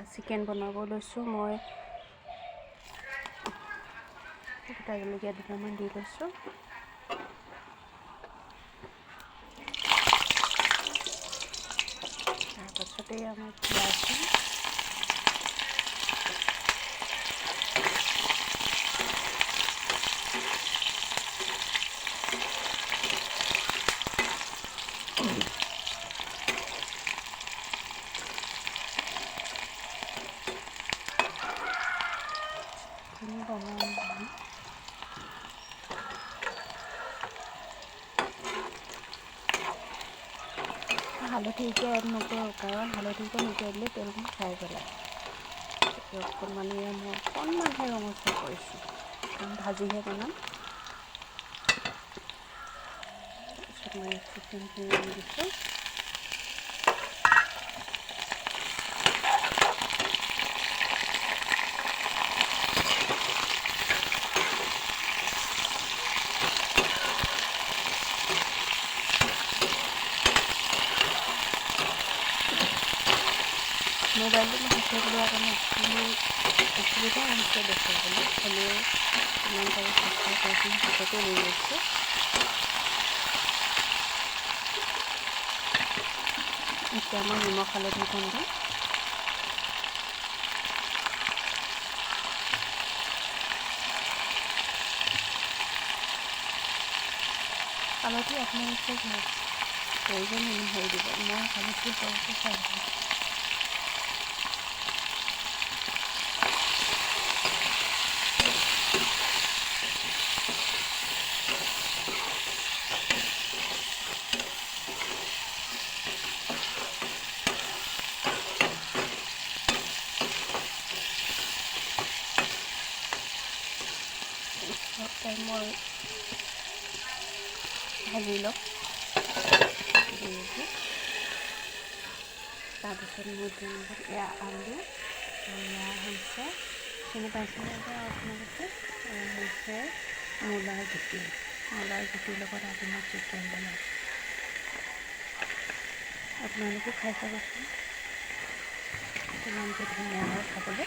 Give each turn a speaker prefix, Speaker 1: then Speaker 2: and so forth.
Speaker 1: Chicken বনাব লৈছোঁ। মই গোটা জলকীয়া দুটামান দি লৈছোঁ। তাৰপাছতেই আমাৰ পিঁয়াজ দিম। হালধিকে এড নকৰোঁ, কাৰণ হালধিকণ এতিয়া দিলে তেলখন খাই পেলায়। অকণমান মই অকণমানহে ৰঙচুৱা কৰিছোঁ, কাৰণ ভাজিহে বনাম। তাৰপিছত মই চিকেনখিনি দি দিছোঁ। মোবাইলটো মই হাতত লোৱাৰ কাৰণে অসুবিধা হৈছে দেখুৱাবলৈ, হ'লেও ইমান পাৰোঁ চেষ্টা কৰিছোঁ, হাততে লৈ লৈছোঁ। এতিয়া মই নিমখ হালধিকণ দিম। হালধি আপোনালোকে প্ৰয়োজন অনুসৰি দিব। মই হালধি সৰহকৈ খাই ভাল পাওঁ। মই ভাজি লওক। তাৰপিছত মই এয়া আলু, এয়া হৈছে চিনি পাইছেনে এতিয়া আপোনালোকে, হৈছে মূলাৰ গুটিৰ লগত আজি মই চিকেন বনাইছোঁ। আপোনালোকেও খাই চাবচোন, কিমান যে ধুনীয়া হয় খাবলৈ।